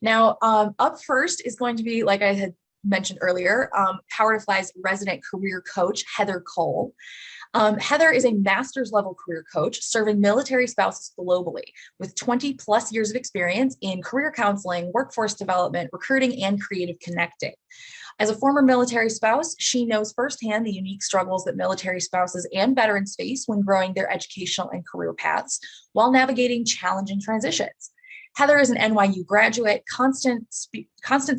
Now, up first is going to be, like I had mentioned earlier, PowerToFly's resident career coach, Heather Coll. Heather is a master's level career coach serving military spouses globally with 20 plus years of experience in career counseling, workforce development, recruiting, and creative connecting. As a former military spouse, she knows firsthand the unique struggles that military spouses and veterans face when growing their educational and career paths while navigating challenging transitions. Heather is an NYU graduate, constant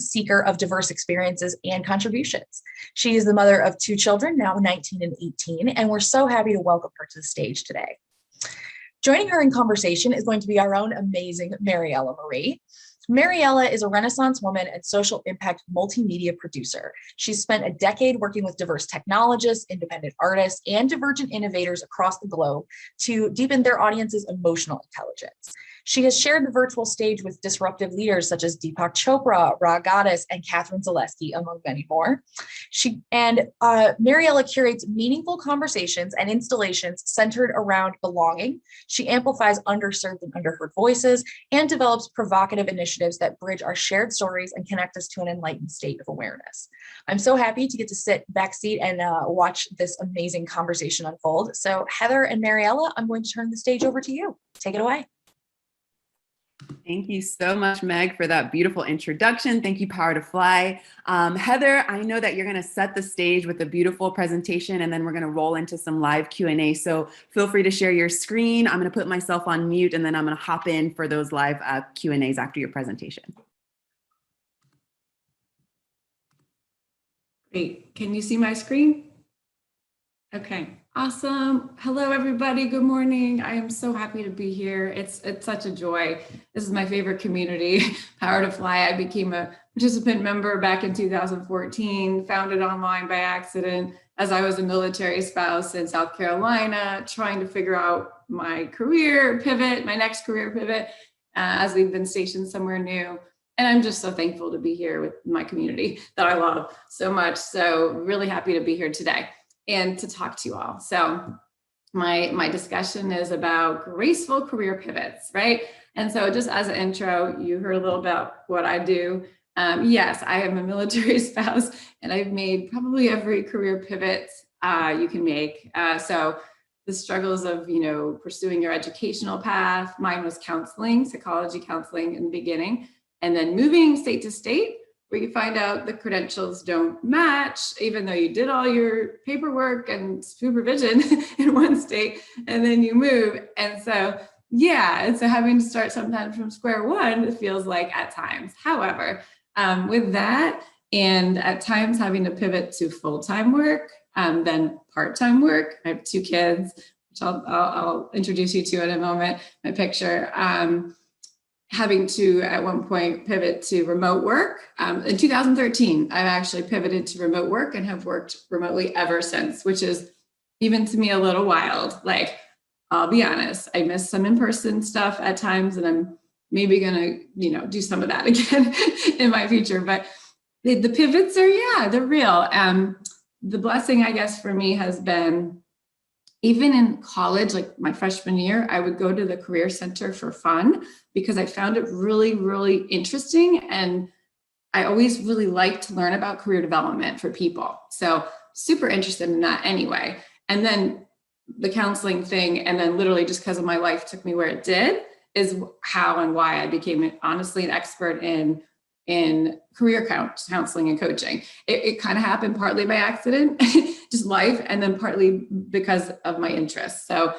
seeker of diverse experiences and contributions. She is the mother of 2 children, now 19 and 18, and we're so happy to welcome her to the stage today. Joining her in conversation is going to be our own amazing Mariella Marie. Mariella is a Renaissance woman and social impact multimedia producer. She's spent a decade working with diverse technologists, independent artists, and divergent innovators across the globe to deepen their audience's emotional intelligence. She has shared the virtual stage with disruptive leaders such as Deepak Chopra, Raw Goddess, and Catherine Zaleski, among many more. Mariella curates meaningful conversations and installations centered around belonging. She amplifies underserved and underheard voices and develops provocative initiatives that bridge our shared stories and connect us to an enlightened state of awareness. I'm so happy to get to sit backseat and watch this amazing conversation unfold. So Heather and Mariella, I'm going to turn the stage over to you. Take it away. Thank you so much, Meg, for that beautiful introduction. Thank you, PowerToFly. Heather, I know that you're going to set the stage with a beautiful presentation, and then we're going to roll into some live Q&A. So feel free to share your screen. I'm going to put myself on mute, and then I'm going to hop in for those live Q&As after your presentation. Great. Can you see my screen? Okay. Awesome. Hello, everybody. Good morning. I am so happy to be here. It's such a joy. This is my favorite community, PowerToFly. I became a participant member back in 2014, found it online by accident as I was a military spouse in South Carolina, trying to figure out my career pivot, my next career pivot, as we've been stationed somewhere new. And I'm just so thankful to be here with my community that I love so much. So really happy to be here today and to talk to you all. So my discussion is about graceful career pivots, right? And so just as an intro, you heard a little about what I do. Yes, I am a military spouse, and I've made probably every career pivot you can make. So the struggles of, pursuing your educational path, mine was counseling, psychology counseling in the beginning, and then moving state to state, where you find out the credentials don't match, even though you did all your paperwork and supervision in one state, and then you move. And so, having to start sometimes from square one, it feels like at times. However, with that, and at times having to pivot to full-time work, then part-time work. I have 2 kids, which I'll introduce you to in a moment, my picture. Having to, at one point, pivot to remote work. In 2013, I've actually pivoted to remote work and have worked remotely ever since, which is even to me a little wild. Like, I'll be honest, I miss some in-person stuff at times, and I'm maybe gonna, do some of that again in my future. But the pivots are, they're real. The blessing, I guess, for me has been, even in college, like my freshman year, I would go to the Career Center for fun because I found it really, really interesting. And I always really liked to learn about career development for people. So super interested in that anyway. And then the counseling thing, and then literally just because of my life took me where it did, is how and why I became honestly an expert in career counseling and coaching. It kind of happened partly by accident, just life, and then partly because of my interests. So,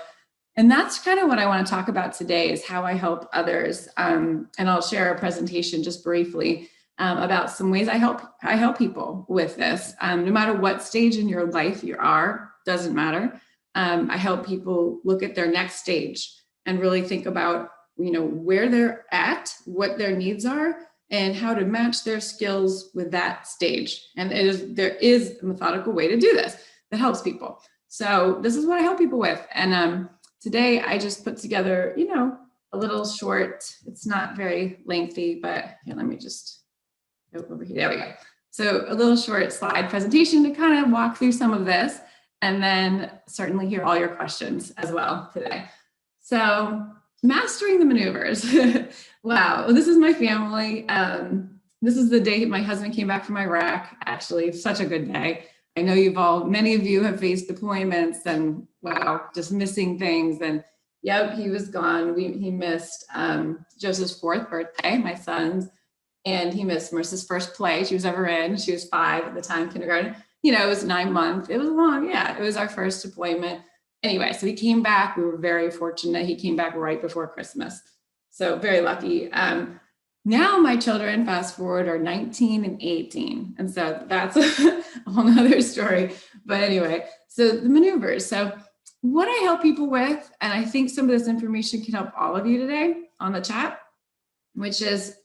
and that's kind of what I want to talk about today, is how I help others. And I'll share a presentation just briefly about some ways I help people with this. No matter what stage in your life you are, doesn't matter. I help people look at their next stage and really think about, where they're at, what their needs are, and how to match their skills with that stage. And there is a methodical way to do this that helps people. So this is what I help people with. And today I just put together, a little short, it's not very lengthy, but here, let me just go over here. There we go. So a little short slide presentation to kind of walk through some of this, and then certainly hear all your questions as well today. So mastering the maneuvers. Wow. Well, this is my family. This is the day my husband came back from Iraq. Actually, such a good day. I know many of you have faced deployments and wow, just missing things. And yep, he was gone. He missed Joseph's 4th birthday, my son's, and he missed Marissa's first play she was ever in. She was 5 at the time, kindergarten. It was 9 months. It was long. Yeah, it was our first deployment. Anyway, so he came back. We were very fortunate. He came back right before Christmas. So very lucky. Now my children, fast forward, are 19 and 18. And so that's a whole nother story. But anyway, so the maneuvers. So what I help people with, and I think some of this information can help all of you today on the chat, which is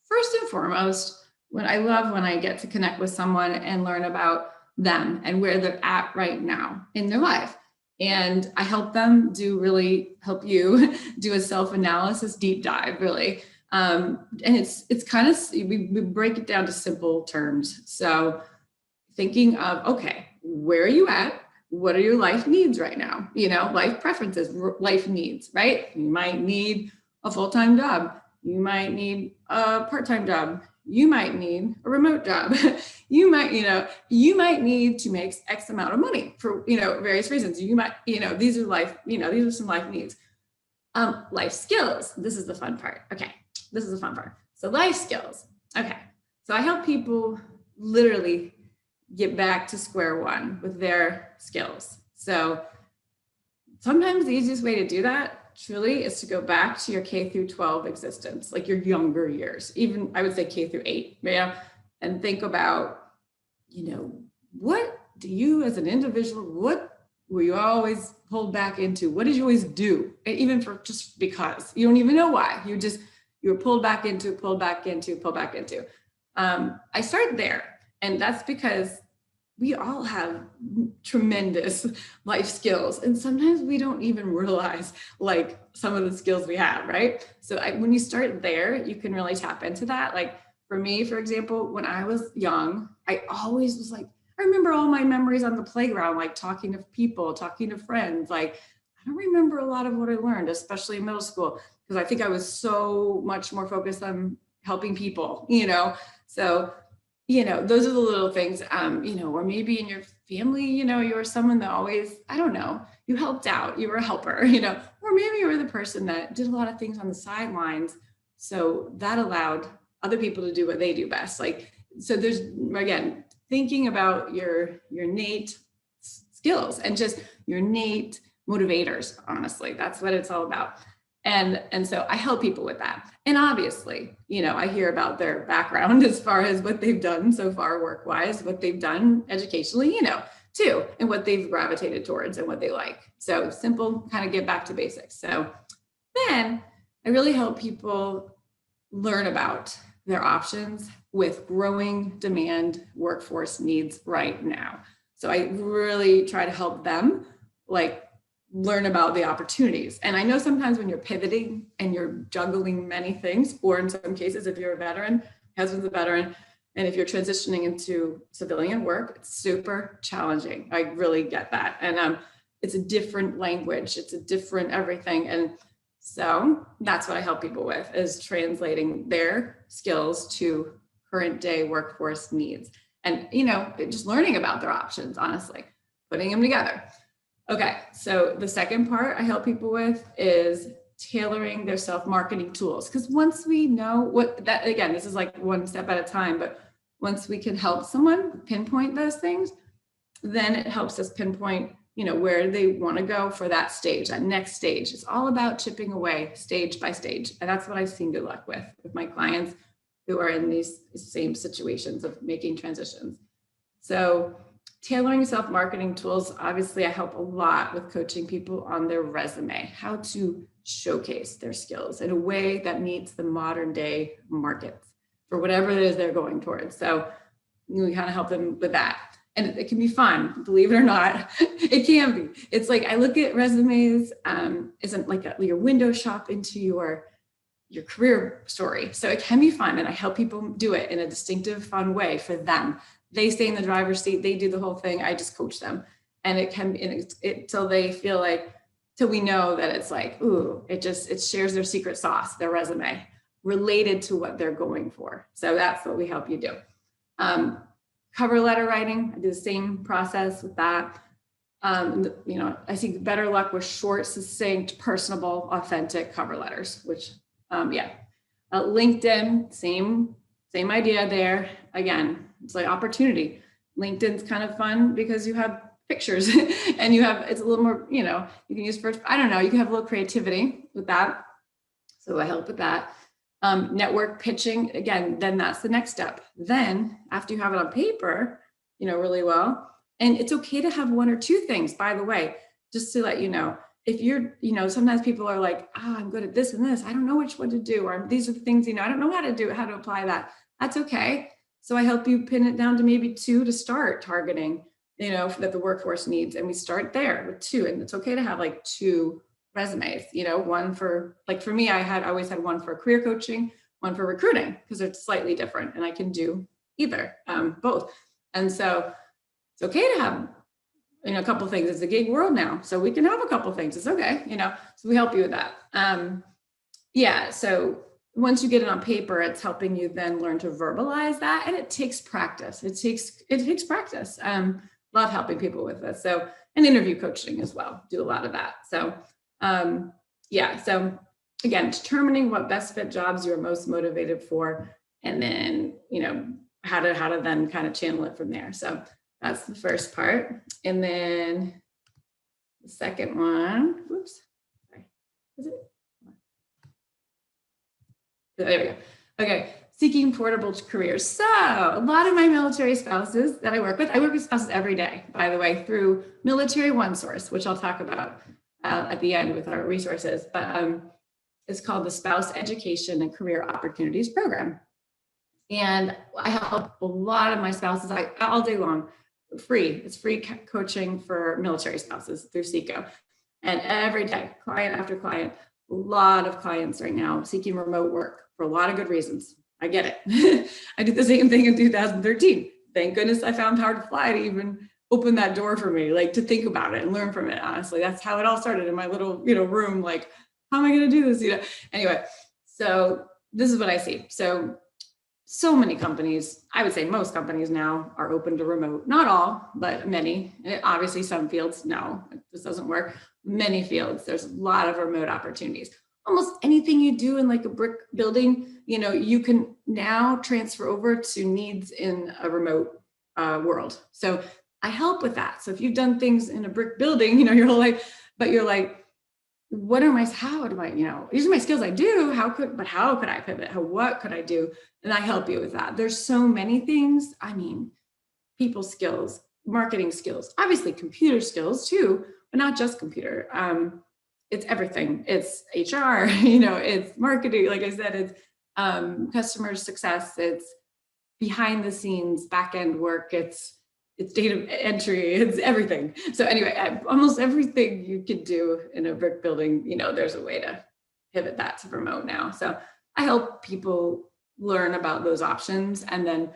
first and foremost, when I get to connect with someone and learn about them and where they're at right now in their life. And I help help you do a self-analysis deep dive, really. And it's kind of, we break it down to simple terms. So thinking of, okay, where are you at? What are your life needs right now? Life preferences, life needs, right? You might need a full-time job. You might need a part-time job. You might need a remote job. You might need to make X amount of money for, various reasons. You might, these are some life needs. Life skills. This is the fun part. Okay. This is the fun part. So life skills. Okay. So I help people literally get back to square one with their skills. So sometimes the easiest way to do that truly is to go back to your K through 12 existence, like your younger years, even I would say K through 8, and think about, what do you as an individual, what were you always pulled back into? What did you always do? And even for just because you don't even know why, you were pulled back into. I start there. And that's because we all have tremendous life skills. And sometimes we don't even realize like some of the skills we have, right? So when you start there, you can really tap into that. Like for me, for example, when I was young, I always was like, I remember all my memories on the playground, like talking to people, talking to friends. Like, I don't remember a lot of what I learned, especially in middle school, because I think I was so much more focused on helping people, So those are the little things, or maybe in your family, you were someone that always, I don't know, you helped out, you were a helper, or maybe you were the person that did a lot of things on the sidelines. So that allowed other people to do what they do best. Like, so there's, again, thinking about your innate skills and just your innate motivators, honestly, that's what it's all about. And so I help people with that. And obviously, I hear about their background as far as what they've done so far work-wise, what they've done educationally, too, and what they've gravitated towards and what they like. So simple, kind of get back to basics. So then I really help people learn about their options with growing demand workforce needs right now. So I really try to help them learn about the opportunities. And I know sometimes when you're pivoting and you're juggling many things, or in some cases, if you're a veteran, husband's a veteran, and if you're transitioning into civilian work, it's super challenging. I really get that. And it's a different language. It's a different everything. And so that's what I help people with, is translating their skills to current day workforce needs. And, just learning about their options, honestly, putting them together. Okay, so the second part I help people with is tailoring their self-marketing tools. Because once we know again, this is like one step at a time, but once we can help someone pinpoint those things, then it helps us pinpoint, where they want to go for that stage, that next stage. It's all about chipping away stage by stage. And that's what I've seen good luck with my clients who are in these same situations of making transitions. So tailoring self-marketing tools, obviously I help a lot with coaching people on their resume, how to showcase their skills in a way that meets the modern day markets for whatever it is they're going towards. So we kind of help them with that. And it can be fun, believe it or not, it can be. It's like, I look at resumes, isn't like your window shop into your career story. So it can be fun. And I help people do it in a distinctive, fun way for them. They stay in the driver's seat, they do the whole thing. I just coach them. And it can be till they feel like, till we know that it's like, ooh, it shares their secret sauce, their resume, related to what they're going for. So that's what we help you do. Cover letter writing, I do the same process with that. I see better luck with short, succinct, personable, authentic cover letters, which, LinkedIn, same idea there. Again, it's like opportunity. LinkedIn's kind of fun because you have pictures and it's a little more, you can use first, I don't know, you can have a little creativity with that. So I help with that. Network pitching, again, then that's the next step. Then after you have it on paper, really well, and it's okay to have one or two things, by the way, just to let you know, if you're, sometimes people are like, I'm good at this and this, I don't know which one to do, or these are the things, I don't know how to apply that. That's okay. So I help you pin it down to maybe 2 to start targeting, that the workforce needs. And we start there with 2, and it's okay to have like 2 resumes, one for, like for me, I always had one for career coaching, one for recruiting, because it's slightly different and I can do either, both. And so it's okay to have, a couple of things. It's a gig world now, so we can have a couple of things. It's okay, so we help you with that. So once you get it on paper, it's helping you then learn to verbalize that. And it takes practice. It takes practice. Love helping people with this. So, and interview coaching as well, do a lot of that. So, so again, determining what best fit jobs you're most motivated for, and then, how to then kind of channel it from there. So that's the first part. And then the second one, is it? There we go. Okay. Seeking portable careers. So a lot of my military spouses that I work with spouses every day, by the way, through Military One Source, which I'll talk about at the end with our resources, but it's called the Spouse Education and Career Opportunities Program. And I help a lot of my spouses all day long, free. It's free coaching for military spouses through SECO. And every day, client after client, a lot of clients right now seeking remote work for a lot of good reasons. I get it. I did the same thing in 2013. Thank goodness I found PowerToFly to even open that door for me, like to think about it and learn from it. Honestly, that's how it all started in my little, room. Like, how am I going to do this? Anyway, so this is what I see. So many companies, I would say most companies now are open to remote. Not all, but many. And obviously some fields, no, this doesn't work. Many fields, there's a lot of remote opportunities. Almost anything you do in like a brick building, you can now transfer over to needs in a remote world. So I help with that. So if you've done things in a brick building, your whole life, but you're like, how do I, these are my skills I do, how could I pivot? What could I do? And I help you with that. There's so many things. I mean, people skills, marketing skills, obviously computer skills too, but not just computer. It's everything. It's HR, it's marketing. Like I said, it's customer success. It's behind the scenes, back end work. It's data entry. It's everything. So anyway, almost everything you could do in a brick building, there's a way to pivot that to remote now. So I help people learn about those options and then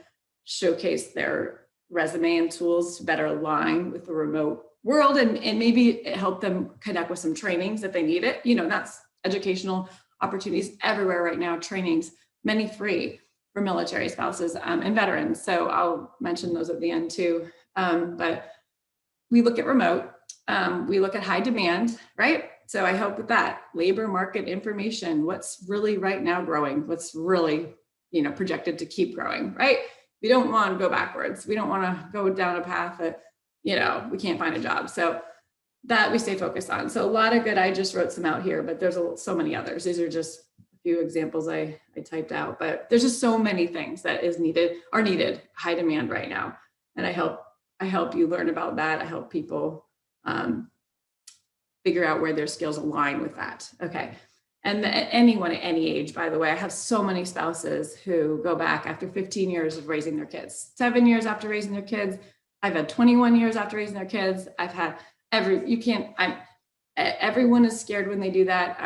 showcase their resume and tools to better align with the remote world, and maybe help them connect with some trainings if they need it. That's educational opportunities everywhere right now, trainings, many free for military spouses and veterans. So I'll mention those at the end too. But we look at remote, we look at high demand, right? So I help with that. Labor market information, what's really right now growing, what's really, projected to keep growing, right? We don't want to go backwards. We don't want to go down a path that, we can't find a job. So that we stay focused on. So a lot of good, I just wrote some out here, but there's so many others. These are just a few examples I typed out, but there's just so many things that are needed, high demand right now. And I help you learn about that. I help people figure out where their skills align with that. Okay. And anyone at any age, by the way, I have so many spouses who go back after 15 years of raising their kids, 7 years after raising their kids. I've had 21 years after raising their kids. I've had everyone is scared when they do that.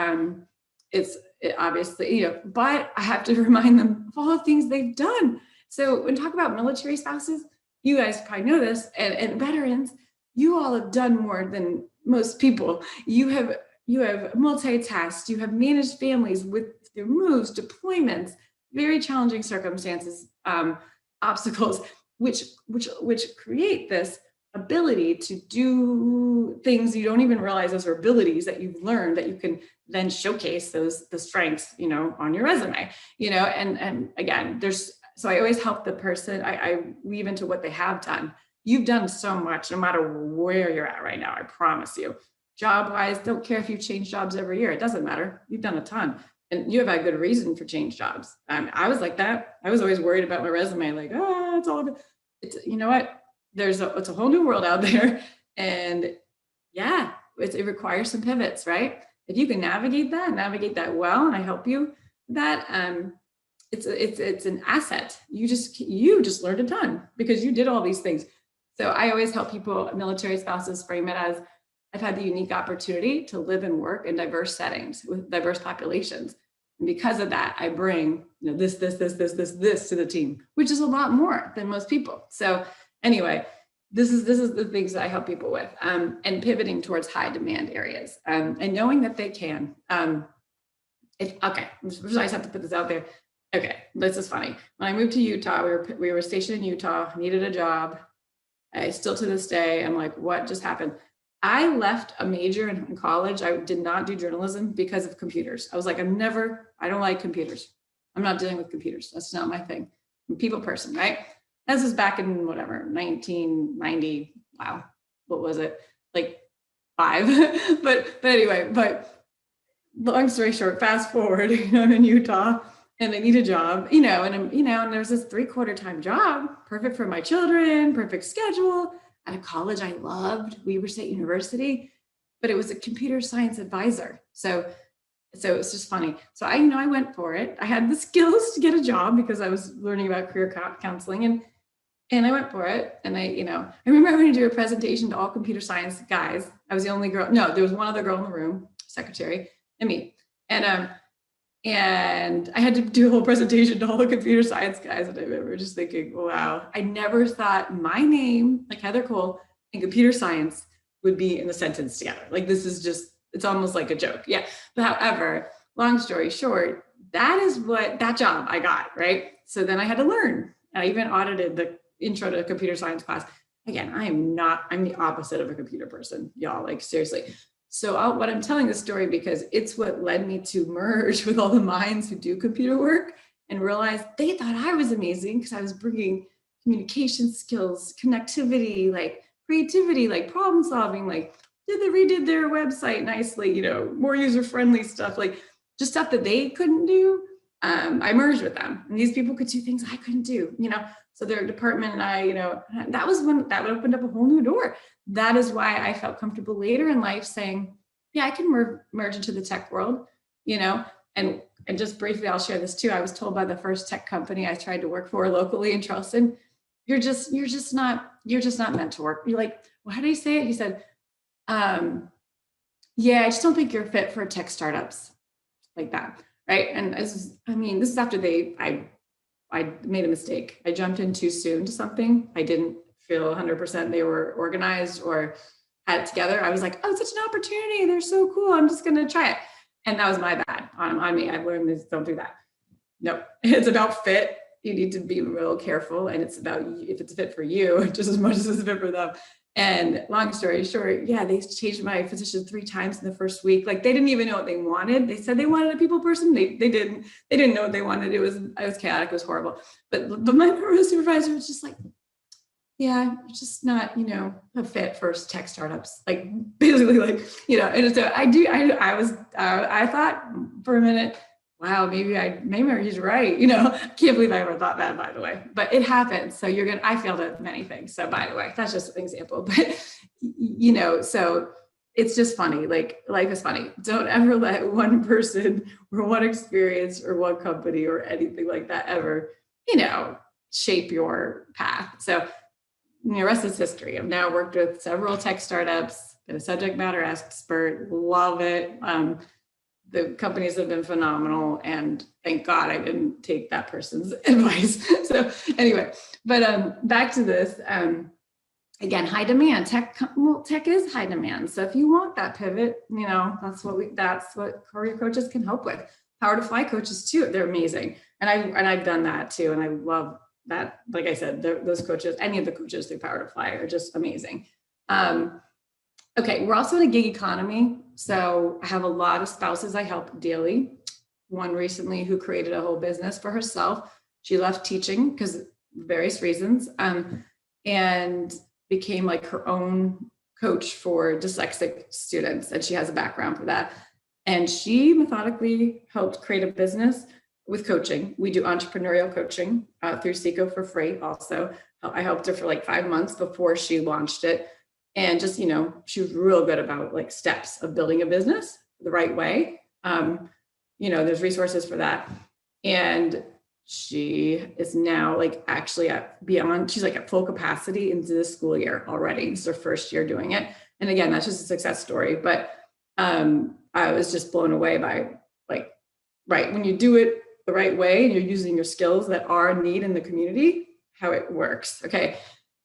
Obviously, but I have to remind them of all the things they've done. So when talk about military spouses, you guys probably know this, and veterans, you all have done more than most people. You have multitasked, you have managed families with their moves, deployments, very challenging circumstances, obstacles, which create this ability to do things you don't even realize those are abilities that you've learned that you can then showcase the strengths, on your resume, and again, so I always help the person. I weave into what they have done. You've done so much, no matter where you're at right now, I promise you. Job-wise, don't care if you change jobs every year. It doesn't matter. You've done a ton. And you have a good reason for change jobs. I was like that. I was always worried about my resume, like, it's all about, you know what? It's a whole new world out there. And yeah, it requires some pivots, right? If you can navigate that well, and I help you with that, it's an asset. You just learned a ton because you did all these things. So I always help people, military spouses, frame it as, I've had the unique opportunity to live and work in diverse settings with diverse populations. And because of that, I bring this to the team, which is a lot more than most people. So anyway, this is the things that I help people with, and pivoting towards high demand areas, and knowing that they can. I just have to put this out there. Okay, this is funny. When I moved to Utah, we were stationed in Utah, needed a job. I still to this day, I'm like, what just happened? I left a major in college. I did not do journalism because of computers. I was like, I don't like computers. I'm not dealing with computers. That's not my thing. I'm a people person, right? This is back in 1990. Wow. What was it? Like 5. but anyway, long story short, fast forward, I'm in Utah and I need a job, and there's this 3/4 time job, perfect for my children, perfect schedule. At a college I loved, Weber State University, but it was a computer science advisor. So it's just funny. So I went for it. I had the skills to get a job because I was learning about career counseling, and I went for it. And I remember having to do a presentation to all computer science guys. I was the only girl. No, there was one other girl in the room, secretary, and me. And I had to do a whole presentation to all the computer science guys. And I remember just thinking, wow, I never thought my name, like Heather Coll, and computer science would be in the sentence together. Like, this is just, it's almost like a joke. Yeah. But however, long story short, that is what that job I got, right? So then I had to learn. I even audited the intro to computer science class. Again, I'm the opposite of a computer person, y'all, like seriously. So what I'm telling this story because it's what led me to merge with all the minds who do computer work and realize they thought I was amazing because I was bringing communication skills, connectivity, like creativity, like problem solving, like they redid their website nicely, more user-friendly stuff, like just stuff that they couldn't do. I merged with them, and these people could do things I couldn't do, so their department and I, that was when that opened up a whole new door. That is why I felt comfortable later in life saying, yeah, I can merge into the tech world, and just briefly, I'll share this too. I was told by the first tech company I tried to work for locally in Charleston, you're just not meant to work. You're like, well, how do you say it? He said, yeah, I just don't think you're fit for tech startups like that. Right. And this is after I made a mistake. I jumped in too soon to something. I didn't feel 100% they were organized or had it together. I was like, oh, it's such an opportunity. They're so cool. I'm just going to try it. And that was my bad on me. I've learned this. Don't do that. No, it's about fit. You need to be real careful. And it's about if it's fit for you, just as much as it's fit for them. And long story short, yeah, they changed my physician 3 times in the first week. Like, they didn't even know what they wanted. They said they wanted a people person. They didn't know what they wanted. It was chaotic. It was horrible. But my supervisor was just like, yeah, you're just not, a fit for tech startups. Like, basically, like, and so I thought for a minute, wow, maybe he's right. I can't believe I ever thought that, by the way, but it happens. So I failed at many things. So by the way, that's just an example, but so it's just funny. Like, life is funny. Don't ever let one person or one experience or one company or anything like that ever, shape your path. So the rest is history. I've now worked with several tech startups, been a subject matter expert, love it. The companies have been phenomenal, and thank God I didn't take that person's advice. So anyway, but back to this. again, high demand. Tech is high demand. So if you want that pivot, that's what career coaches can help with. PowerToFly coaches too, they're amazing. And I've done that too. And I love that. Like I said, those coaches, any of the coaches through PowerToFly are just amazing. Okay, we're also in a gig economy. So I have a lot of spouses I help daily. One recently who created a whole business for herself. She left teaching because various reasons, and became like her own coach for dyslexic students. And she has a background for that. And she methodically helped create a business with coaching. We do entrepreneurial coaching through Seco for free also. I helped her for like 5 months before she launched it. And just, she was real good about like steps of building a business the right way. There's resources for that. And she is now like actually she's like at full capacity into this school year already. It's her first year doing it. And again, that's just a success story. But I was just blown away by like, right, when you do it the right way and you're using your skills that are in need in the community, how it works. Okay.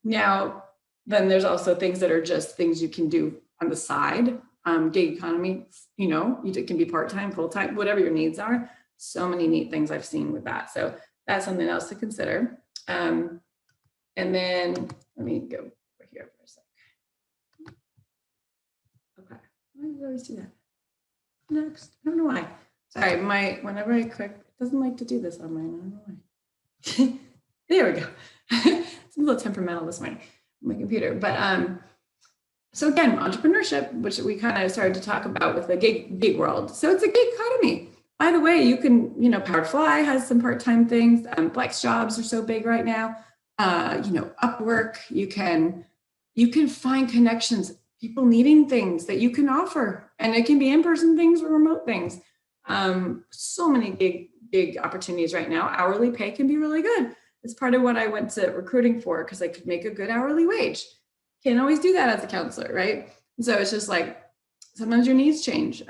Now, then there's also things that are just things you can do on the side. Gig economy, it can be part-time, full-time, whatever your needs are. So many neat things I've seen with that. So that's something else to consider. And then let me go over here for a sec. Okay, why do I always do that? Next, I don't know why. Sorry, whenever I click, it doesn't like to do this on mine. I don't know why. There we go. It's a little temperamental this morning on my computer. But so again, entrepreneurship, which we kind of started to talk about with the gig world. So it's a gig economy. By the way, you can, PowerToFly has some part-time things. Flex jobs are so big right now. Upwork, you can find connections, people needing things that you can offer, and it can be in-person things or remote things. So many gig opportunities right now. Hourly pay can be really good. It's part of what I went to recruiting for because I could make a good hourly wage. Can't always do that as a counselor, right? And so it's just like, sometimes your needs change.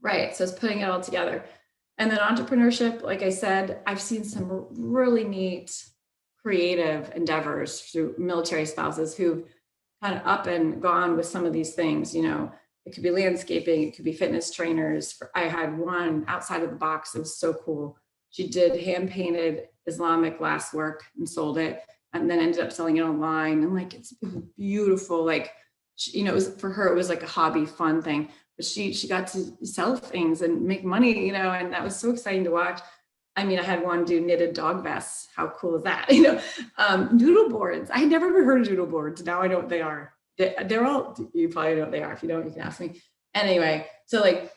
Right, so it's putting it all together. And then entrepreneurship, like I said, I've seen some really neat creative endeavors through military spouses who've kind of up and gone with some of these things. It could be landscaping, it could be fitness trainers. I had one outside of the box that was so cool. She did hand-painted Islamic glasswork and sold it, and then ended up selling it online. And like, it's beautiful. Like, it was, for her, it was like a hobby, fun thing. But she got to sell things and make money, and that was so exciting to watch. I mean, I had one do knitted dog vests. How cool is that? Doodle boards. I had never ever heard of doodle boards. Now I know what they are. They're all, you probably know what they are. If you don't, you can ask me. Anyway, so like,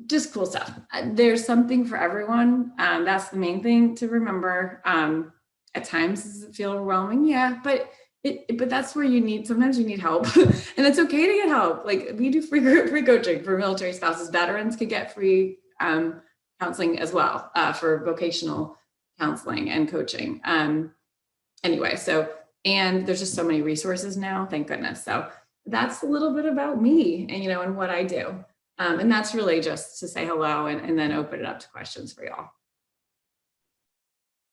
just cool stuff. There's something for everyone. That's the main thing to remember. At times, does it feel overwhelming? Yeah, but that's where sometimes you need help. And it's okay to get help. Like, we do free coaching for military spouses. Veterans can get free counseling as well for vocational counseling and coaching. Anyway, and there's just so many resources now, thank goodness. So that's a little bit about me and what I do. And that's really just to say hello and then open it up to questions for y'all.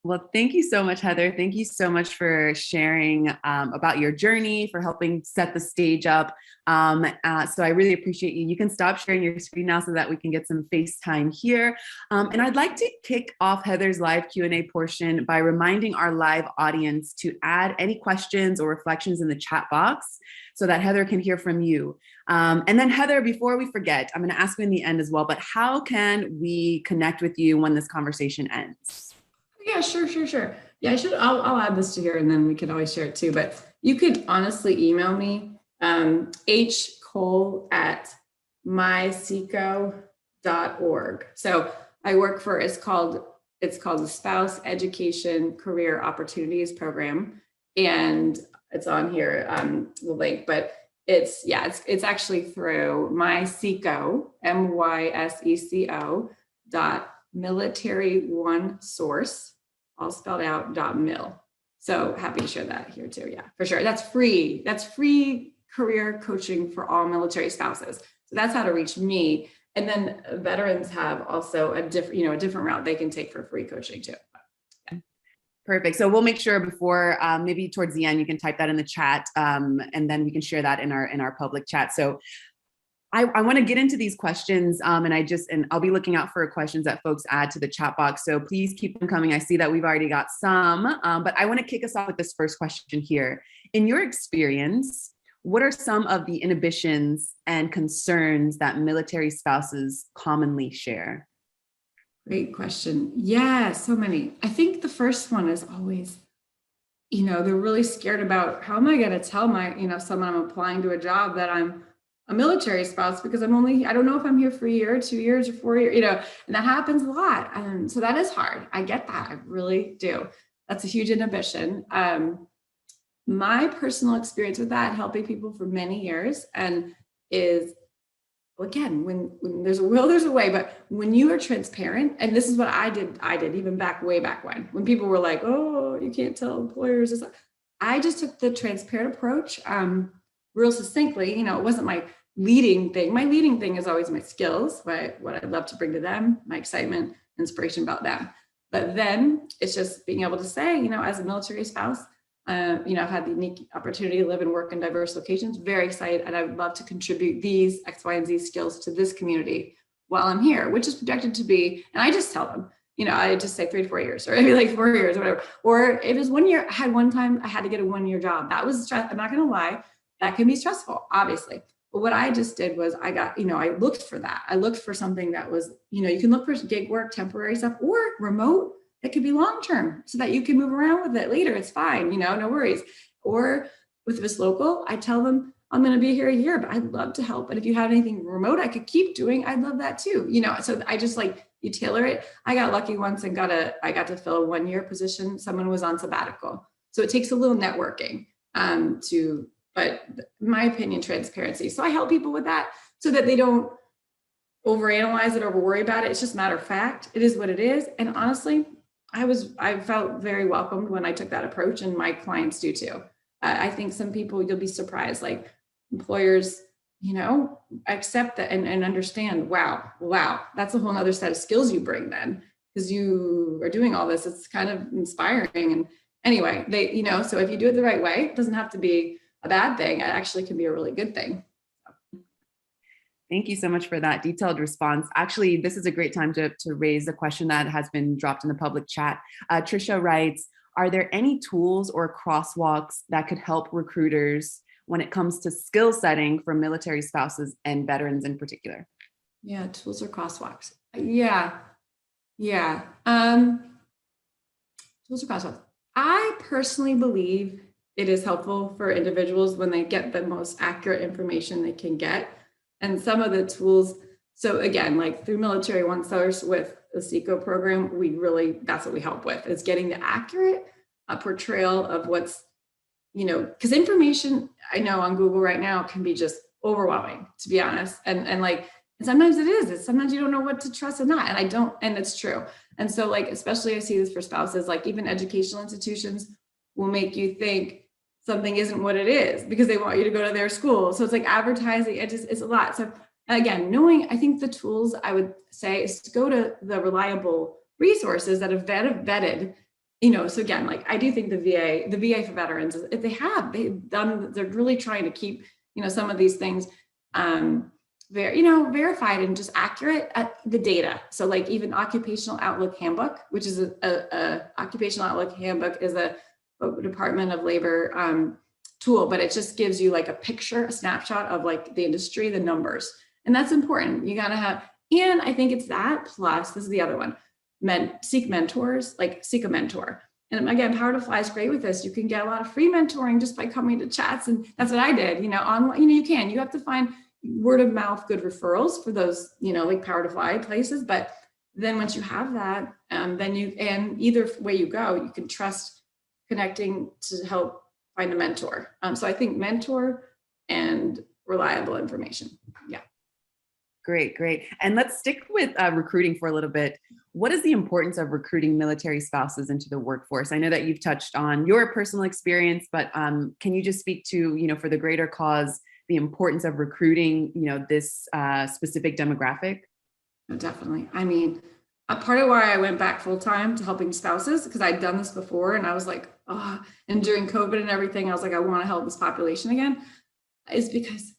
Well, thank you so much, Heather. Thank you so much for sharing about your journey, for helping set the stage up. So I really appreciate you. You can stop sharing your screen now so that we can get some FaceTime here. And I'd like to kick off Heather's live Q&A portion by reminding our live audience to add any questions or reflections in the chat box so that Heather can hear from you. And then Heather, before we forget, I'm going to ask you in the end as well, but how can we connect with you when this conversation ends? Yeah, sure. Yeah, I'll add this to here and then we can always share it too. But you could honestly email me, hcoll@myseco.org. So I work for, it's called the Spouse Education Career Opportunities Program. And it's on here, the link, but it's actually through MySeco, MySeco.military1source, all spelled out, .mil. So happy to share that here too. Yeah, for sure. That's free. That's free career coaching for all military spouses. So that's how to reach me. And then veterans have also a different route they can take for free coaching too. Yeah. Perfect. So we'll make sure before, maybe towards the end, you can type that in the chat, and then we can share that in our public chat. So I want to get into these questions, and I'll be looking out for questions that folks add to the chat box. So please keep them coming. I see that we've already got some, but I want to kick us off with this first question here. In your experience, what are some of the inhibitions and concerns that military spouses commonly share? Great question. Yeah, so many. I think the first one is always, they're really scared about how am I going to tell someone I'm applying to a job that I'm a military spouse, because I don't know if I'm here for a year, 2 years, or 4 years, and that happens a lot. So that is hard. I get that. I really do. That's a huge inhibition. My personal experience with that, helping people for many years, and is, again, when there's a will, there's a way. But when you are transparent, and this is what I did even way back when people were like, oh, you can't tell employers. I just took the transparent approach, real succinctly. It wasn't my leading thing. My leading thing is always my skills, right? What I'd love to bring to them, my excitement, inspiration about them. But then it's just being able to say, as a military spouse, I've had the unique opportunity to live and work in diverse locations, very excited, and I would love to contribute these X, Y, and Z skills to this community while I'm here, which is projected to be, and I just tell them, I just say 3 to 4 years, or maybe like 4 years or whatever. Or if it was 1 year, one time I had to get a 1-year job. That was stress. I'm not going to lie. That can be stressful, obviously. But what I just did was I looked for that. I looked for something that was, you can look for gig work, temporary stuff, or remote. It could be long-term so that you can move around with it later. It's fine, no worries. Or with this local, I tell them I'm going to be here a year, but I'd love to help. But if you have anything remote I could keep doing, I'd love that too. So I just you tailor it. I got lucky once and I got to fill a 1-year position. Someone was on sabbatical. So it takes a little networking but in my opinion, transparency. So I help people with that so that they don't overanalyze it or worry about it. It's just matter of fact. It is what it is. And honestly, I felt very welcomed when I took that approach, and my clients do too. I think some people, you'll be surprised, like employers, accept that and understand, wow, that's a whole nother set of skills you bring then, because you are doing all this. It's kind of inspiring. And anyway, so if you do it the right way, it doesn't have to be a bad thing. It actually can be a really good thing. Thank you so much for that detailed response. Actually, this is a great time to raise a question that has been dropped in the public chat. Trisha writes, are there any tools or crosswalks that could help recruiters when it comes to skill setting for military spouses and veterans in particular? Yeah, tools or crosswalks. Yeah. Tools or crosswalks. I personally believe it is helpful for individuals when they get the most accurate information they can get. And some of the tools, so again, like through Military One Source with the SECO program, that's what we help with, is getting the accurate portrayal of what's, because information I know on Google right now can be just overwhelming, to be honest. And sometimes it is. Sometimes you don't know what to trust and not. And it's true. And so especially I see this for spouses, even educational institutions will make you think something isn't what it is because they want you to go to their school. So it's like advertising, it's a lot. So again, I think the tools I would say is to go to the reliable resources that have vetted, so again, I do think the VA for veterans, if they're really trying to keep, some of these things, verified and just accurate at the data. So even Occupational Outlook Handbook, which is a Occupational Outlook Handbook is a Department of Labor tool, but it just gives you a picture, a snapshot of the industry, the numbers. And that's important. You got to have, and I think it's that plus, this is the other one, seek mentors, seek a mentor. And again, PowerToFly is great with this. You can get a lot of free mentoring just by coming to chats. And that's what I did, online, you have to find word of mouth, good referrals for those, PowerToFly places. But then once you have that, and either way you go, you can trust connecting to help find a mentor. So I think mentor and reliable information. Yeah. Great. And let's stick with recruiting for a little bit. What is the importance of recruiting military spouses into the workforce? I know that you've touched on your personal experience, but can you just speak to, for the greater cause, the importance of recruiting, this specific demographic? Definitely. I mean, a part of why I went back full time to helping spouses, because I'd done this before and I was like, oh, and during COVID and everything, I was like, I want to help this population again, is because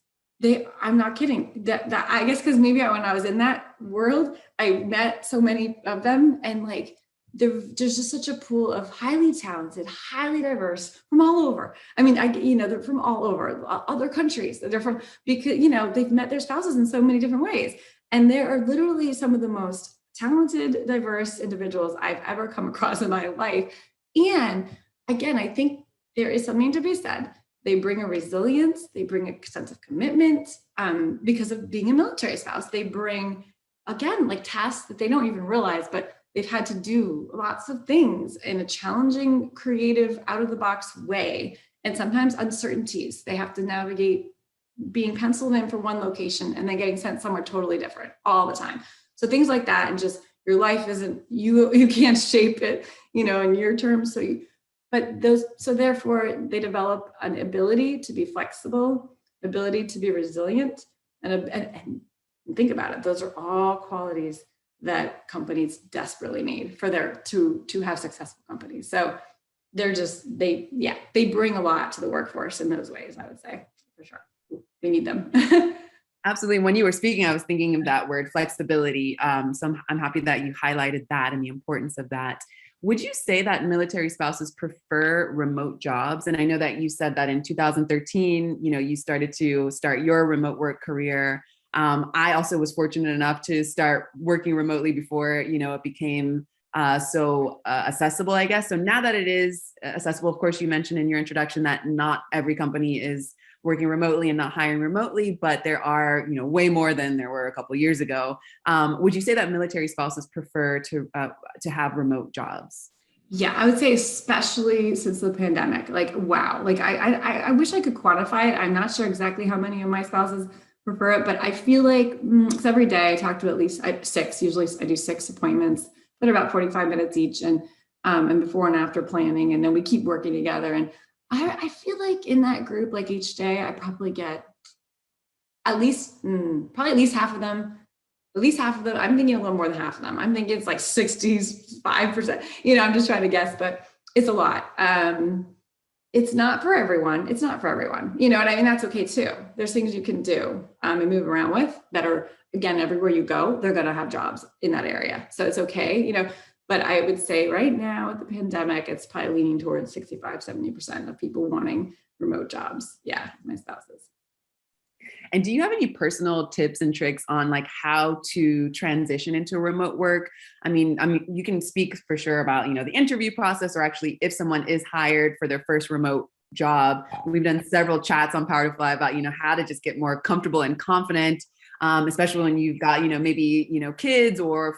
I'm not kidding. That I guess because maybe when I was in that world, I met so many of them, and like there's just such a pool of highly talented, highly diverse from all over. I mean, they're from all over other countries. They're from, because, they've met their spouses in so many different ways. And there are literally some of the most talented, diverse individuals I've ever come across in my life. And again, I think there is something to be said. They bring a resilience, they bring a sense of commitment, because of being a military spouse. They bring, again, like tasks that they don't even realize, but they've had to do lots of things in a challenging, creative, out-of-the-box way. And sometimes uncertainties. They have to navigate being penciled in for one location and then getting sent somewhere totally different all the time. So things like that, and just your life isn't, you can't shape it, in your terms. So therefore they develop an ability to be flexible, ability to be resilient, and think about it. Those are all qualities that companies desperately need to have successful companies. So they bring a lot to the workforce in those ways, I would say, for sure. We need them. Absolutely. When you were speaking, I was thinking of that word, flexibility. So I'm happy that you highlighted that and the importance of that. Would you say that military spouses prefer remote jobs? And I know that you said that in 2013, you started your remote work career. I also was fortunate enough to start working remotely before, it became so accessible, I guess. So now that it is accessible, of course, you mentioned in your introduction that not every company is working remotely and not hiring remotely, but there are, way more than there were a couple of years ago. Would you say that military spouses prefer to have remote jobs? Yeah, I would say especially since the pandemic. Like, wow. Like I wish I could quantify it. I'm not sure exactly how many of my spouses prefer it, but I feel like it's every day I talk to at least six. Usually I do 6 appointments that are about 45 minutes each, and before and after planning, and then we keep working together. And I feel like in that group, like each day, I probably get at least half of them. At least half of them. I'm thinking a little more than half of them. I'm thinking it's like 65%. I'm just trying to guess, but it's a lot. It's not for everyone. It's not for everyone. You know what I mean? That's okay too. There's things you can do and move around with that are, again, everywhere you go, they're going to have jobs in that area. So it's okay, but I would say right now with the pandemic, it's probably leaning towards 65, 70% of people wanting remote jobs. Yeah, my spouses. And do you have any personal tips and tricks on like how to transition into remote work? I mean, you can speak for sure about, the interview process, or actually if someone is hired for their first remote job. We've done several chats on PowerToFly about, how to just get more comfortable and confident, especially when you've got, maybe, kids or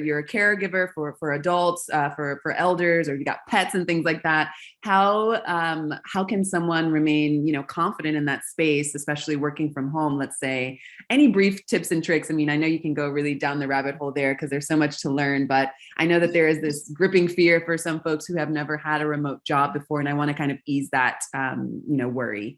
you're a caregiver for adults, for elders, or you got pets and things like that. How can someone remain, confident in that space, especially working from home, let's say? Any brief tips and tricks? I mean, I know you can go really down the rabbit hole there because there's so much to learn, but I know that there is this gripping fear for some folks who have never had a remote job before, and I want to kind of ease that, worry.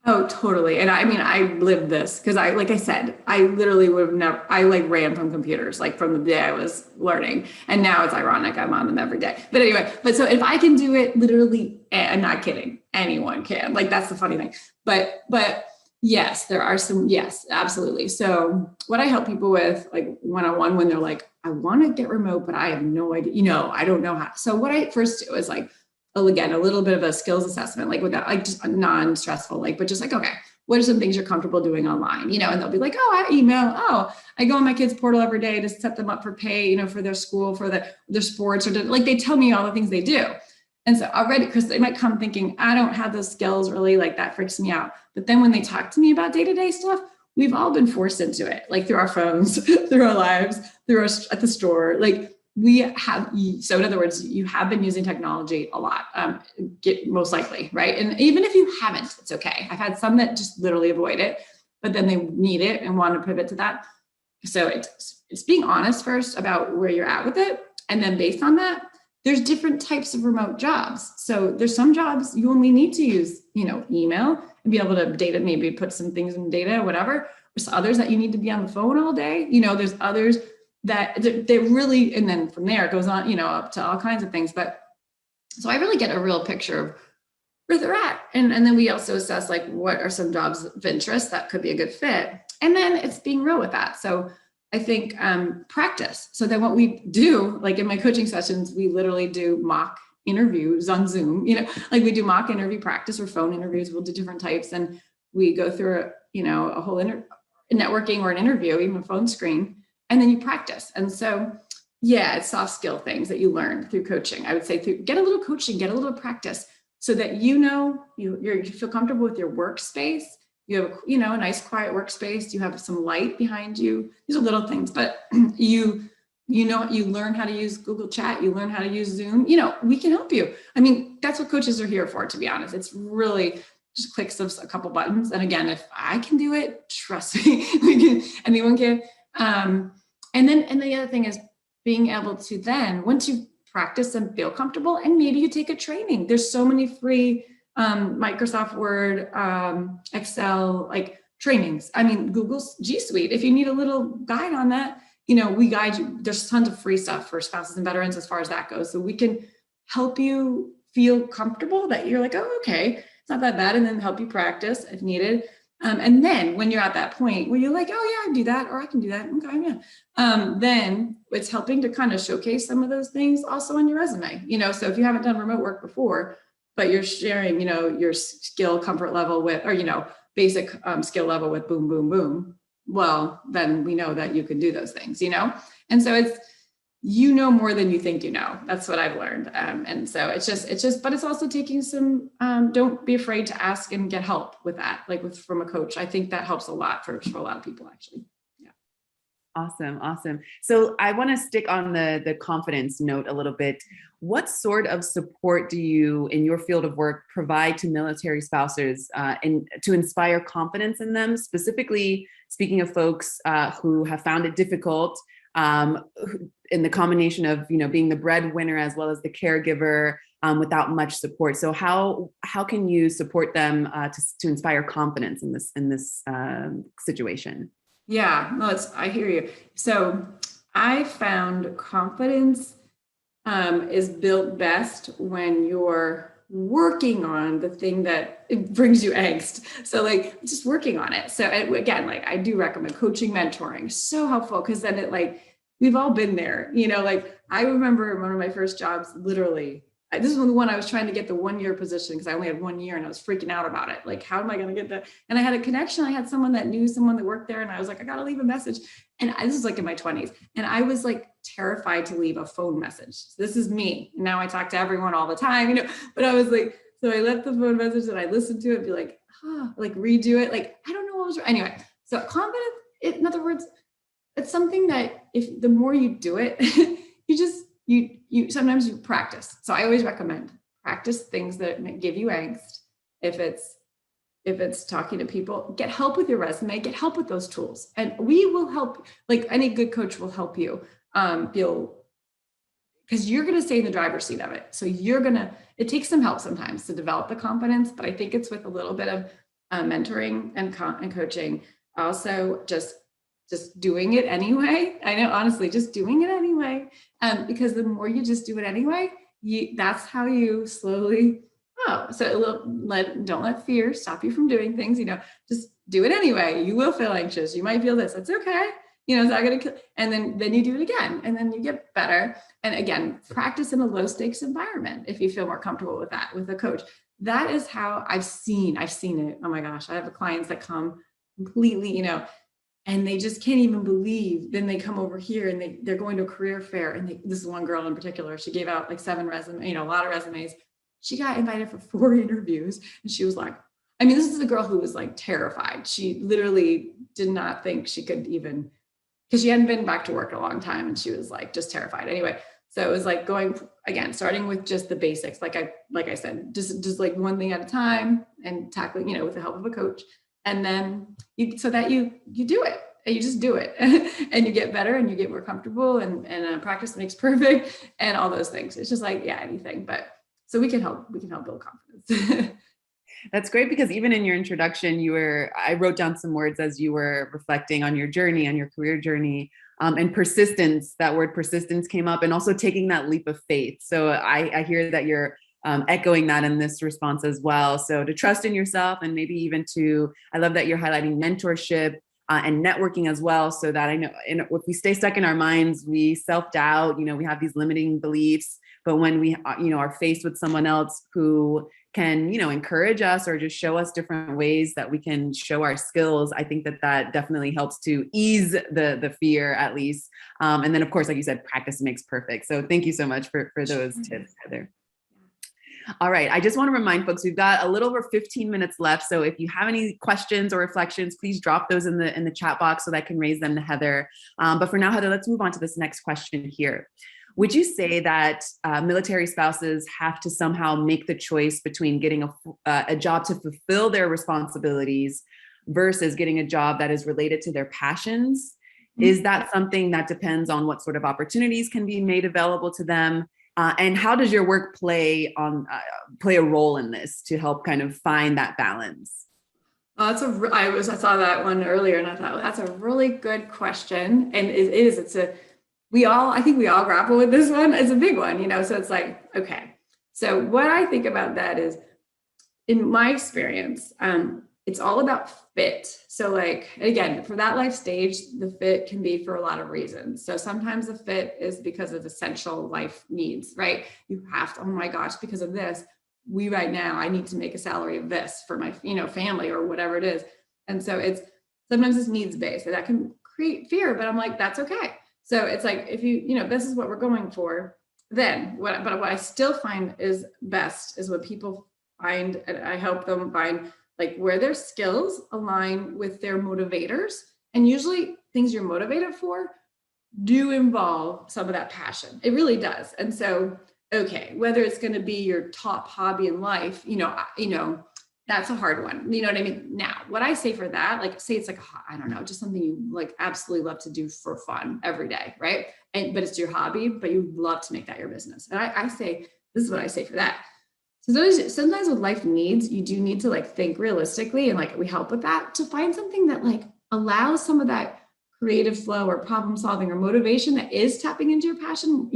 Oh, totally. And I mean, I lived this because like I said, I literally would have never, I like ran from computers, like from the day I was learning. And now it's ironic, I'm on them every day. But anyway, so if I can do it, literally, I'm not kidding, anyone can. Like, that's the funny thing. But yes, there are some, yes, absolutely. So what I help people with, like one-on-one, when they're like, I want to get remote, but I have no idea, I don't know how. So what I first do is like, again, a little bit of a skills assessment, like without, like just non-stressful, but just like, okay, what are some things you're comfortable doing online? And they'll be like, oh, I email. Oh, I go on my kids' portal every day to set them up for pay, for their school, for their sports, or like they tell me all the things they do. And so already, because they might come thinking, I don't have those skills really, like that freaks me out. But then when they talk to me about day-to-day stuff, we've all been forced into it, like through our phones, through our lives, at the store, like we have. So in other words, you have been using technology a lot, most likely, right? And even if you haven't, it's okay. I've had some that just literally avoid it, but then they need it and want to pivot to that. So it's being honest first about where you're at with it. And then based on that, there's different types of remote jobs. So there's some jobs you only need to use, email and be able to data, maybe put some things in data, whatever. There's others that you need to be on the phone all day. There's others that they really, and then from there it goes on, up to all kinds of things. But so I really get a real picture of where they're at. And then we also assess like, what are some jobs of interest that could be a good fit? And then it's being real with that. So I think practice. So then what we do, like in my coaching sessions, we literally do mock interviews on Zoom, like we do mock interview practice or phone interviews. We'll do different types. And we go through, a whole networking or an interview, even a phone screen, and then you practice. And so, yeah, it's soft skill things that you learn through coaching. I would say get a little coaching, get a little practice so that, you feel comfortable with your workspace. You have, a nice quiet workspace. You have some light behind you. These are little things, but you learn how to use Google Chat. You learn how to use Zoom. We can help you. I mean, that's what coaches are here for, to be honest. It's really just clicks of a couple buttons. And again, if I can do it, trust me, anyone can. And the other thing is being able to then, once you practice and feel comfortable, and maybe you take a training. There's so many free Microsoft Word, Excel, like trainings. I mean, Google's G Suite, if you need a little guide on that, we guide you. There's tons of free stuff for spouses and veterans as far as that goes. So we can help you feel comfortable that you're like, oh, okay, it's not that bad. And then help you practice if needed. And then when you're at that point where you're like, oh yeah, I can do that, or I can do that. Okay, yeah. Then it's helping to kind of showcase some of those things also on your resume. So if you haven't done remote work before, but you're sharing, your skill comfort level with, or, basic skill level with boom, boom, boom. Well, then we know that you can do those things, And so it's, more than you think, that's what I've learned. And so it's just, but it's also taking some, don't be afraid to ask and get help with that, like from a coach. I think that helps a lot for a lot of people, actually. Yeah. Awesome. So I want to stick on the confidence note a little bit. What sort of support do you, in your field of work, provide to military spouses and to inspire confidence in them? Specifically, speaking of folks who have found it difficult in the combination of, being the breadwinner as well as the caregiver without much support. So how can you support them to inspire confidence in this situation? Yeah, no, I hear you. So I found confidence is built best when you're working on the thing that it brings you angst. So like just working on it. So again, like I do recommend coaching, mentoring, so helpful. Cause then we've all been there, like I remember one of my first jobs, literally, this is the one I was trying to get the 1-year position because I only had 1 year and I was freaking out about it. Like, how am I going to get that? And I had a connection. I had someone that knew someone that worked there. And I was like, I got to leave a message. And this was like in my 20s. And I was like terrified to leave a phone message. So this is me. Now I talk to everyone all the time, but I was like, so I left the phone message and I listened to it and be like, like redo it. Like, I don't know what was wrong. Anyway, so confidence, in other words, it's something that if the more you do it, you sometimes you practice. So I always recommend practice things that give you angst. If it's talking to people, get help with your resume, get help with those tools. And we will help, like any good coach will help you feel, because you're going to stay in the driver's seat of it. So it takes some help sometimes to develop the confidence, but I think it's with a little bit of mentoring and coaching. Also just doing it anyway. I know, honestly, just doing it anyway. Because the more you just do it anyway, that's how you slowly, don't let fear stop you from doing things, just do it anyway. You will feel anxious. You might feel this, it's okay. It's not going to kill. And then you do it again, and then you get better. And again, practice in a low stakes environment. If you feel more comfortable with that, with a coach, that is how I've seen it. Oh my gosh. I have clients that come completely, and they just can't even believe. Then they come over here and they're going to a career fair. And this is one girl in particular. She gave out like 7 resumes, a lot of resumes. She got invited for 4 interviews. And she was like, this is a girl who was like terrified. She literally did not think she could even, because she hadn't been back to work in a long time. And she was like, just terrified. Anyway, so it was like going, again, starting with just the basics. Like I said, just like one thing at a time and tackling, with the help of a coach. And then so that you do it and you just do it and you get better and you get more comfortable and practice makes perfect and all those things. It's just like, anything, but so we can help build confidence. That's great, because even in your introduction, I wrote down some words as you were reflecting on your journey, on your career journey, and persistence. That word persistence came up, and also taking that leap of faith. So I hear that you're echoing that in this response as well. So to trust in yourself, and maybe even I love that you're highlighting mentorship and networking as well. So that I know, and if we stay stuck in our minds, we self-doubt, we have these limiting beliefs. But when we, are faced with someone else who can, encourage us or just show us different ways that we can show our skills, I think that definitely helps to ease the fear, at least. And then, of course, like you said, practice makes perfect. So thank you so much for those tips, Heather. All right. I just want to remind folks, we've got a little over 15 minutes left. So if you have any questions or reflections, please drop those in the chat box so that I can raise them to Heather. But for now, Heather, let's move on to this next question here. Would you say that military spouses have to somehow make the choice between getting a job to fulfill their responsibilities versus getting a job that is related to their passions? Is that something that depends on what sort of opportunities can be made available to them? And how does your work play a role in this to help kind of find that balance? I saw that one earlier, and I thought, well, that's a really good question. And I think we all grapple with this one. It's a big one, so it's like, okay. So what I think about that is, in my experience, it's all about fit. So like, again, for that life stage, the fit can be for a lot of reasons. So sometimes the fit is because of essential life needs, right? You have to, oh my gosh, because of this, I need to make a salary of this for my, family or whatever it is. And so sometimes it's needs based, so that can create fear, but I'm like, that's okay. So it's like, if this is what we're going for, then what I still find is best is what people find, and I help them find like where their skills align with their motivators. And usually things you're motivated for do involve some of that passion. It really does. And so, okay, whether it's going to be your top hobby in life, that's a hard one. You know what I mean? Now, what I say for that, like say it's like, I don't know, just something you like absolutely love to do for fun every day, right? But it's your hobby, but you love to make that your business. And I say, this is what I say for that. So sometimes with life needs, you do need to like think realistically, and like we help with that to find something that like allows some of that creative flow or problem solving or motivation that is tapping into your passion,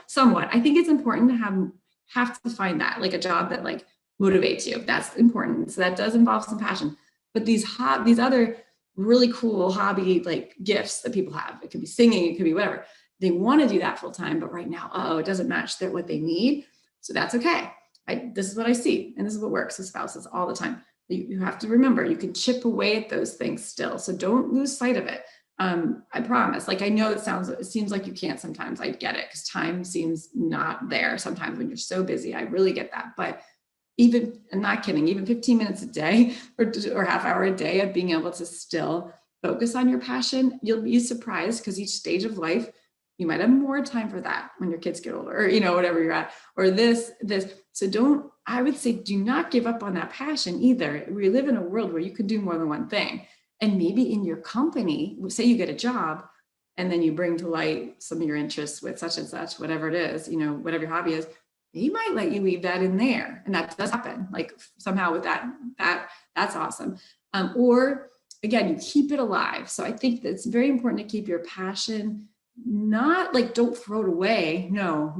somewhat. I think it's important to have to find that, like a job that like motivates you. That's important. So that does involve some passion. But these other really cool hobby like gifts that people have, it could be singing, it could be whatever. They want to do that full time, but right now, it doesn't match what they need. So that's okay. This is what I see, and this is what works with spouses all the time. You have to remember, you can chip away at those things still. So don't lose sight of it. I promise. Like, I know it seems like you can't sometimes. I get it, because time seems not there sometimes when you're so busy. I really get that. But I'm not kidding, even 15 minutes a day or half hour a day of being able to still focus on your passion, you'll be surprised, because each stage of life, you might have more time for that when your kids get older, or, whatever you're at, or this. So I would say, do not give up on that passion either. We live in a world where you can do more than one thing. And maybe in your company, say you get a job and then you bring to light some of your interests with such and such, whatever it is, whatever your hobby is, they might let you leave that in there. And that does happen, like somehow with that's awesome. Or again, you keep it alive. So I think that it's very important to keep your passion, not like, don't throw it away. No.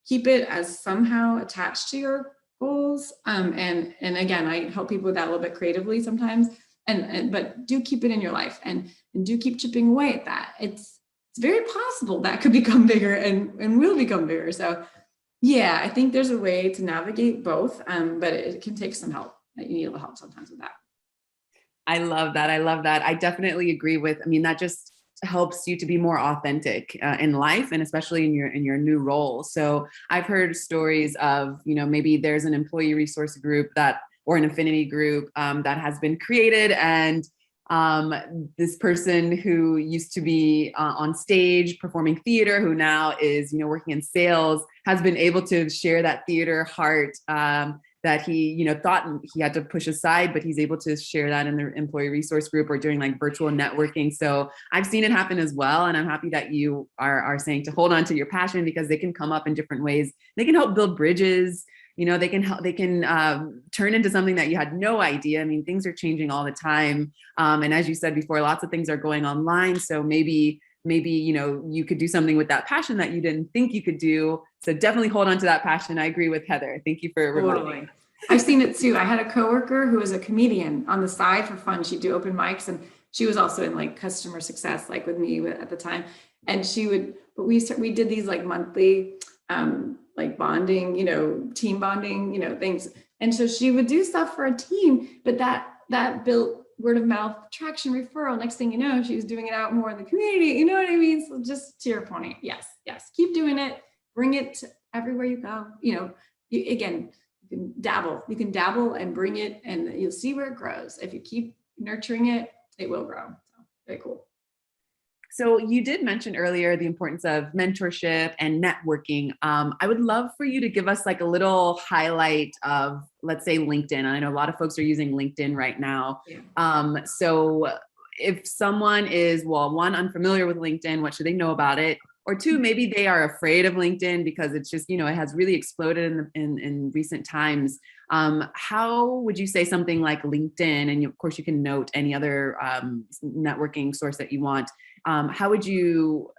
Keep it as somehow attached to your goals. And again, I help people with that a little bit creatively sometimes, but do keep it in your life and do keep chipping away at that. It's very possible that could become bigger and will become bigger. So yeah, I think there's a way to navigate both, but it can take some help. You need a little help sometimes with that. I love that. I definitely agree with, that just helps you to be more authentic in life, and especially in your new role. So I've heard stories of, maybe there's an employee resource group or an affinity group that has been created, and this person who used to be on stage performing theater, who now is, working in sales, has been able to share that theater heart that he, thought he had to push aside, but he's able to share that in the employee resource group or during like virtual networking. So I've seen it happen as well. And I'm happy that you are saying to hold on to your passion, because they can come up in different ways. They can help build bridges they can help, they can turn into something that you had no idea. I mean, things are changing all the time. And as you said before, lots of things are going online. So maybe, you could do something with that passion that you didn't think you could do. So definitely hold on to that passion. I agree with Heather. Thank you for reminding. I've seen it too. I had a coworker who was a comedian on the side for fun. She'd do open mics, and she was also in like customer success, like with me at the time. And but we did these like monthly, like bonding, team bonding, things. And so she would do stuff for a team, but that built word of mouth traction, referral. Next thing you know, she was doing it out more in the community. You know what I mean? So just to your point, yes, keep doing it. Bring it to everywhere you go. Again, you can dabble and bring it, and you'll see where it grows. If you keep nurturing it, it will grow. So very cool. So you did mention earlier the importance of mentorship and networking. I would love for you to give us like a little highlight of, let's say, LinkedIn. I know a lot of folks are using LinkedIn right now. Yeah. So if someone is, well, one, unfamiliar with LinkedIn, what should they know about it? Or two, maybe they are afraid of LinkedIn because it's just, it has really exploded in recent times. How would you say something like LinkedIn, and of course you can note any other networking source that you want, how would you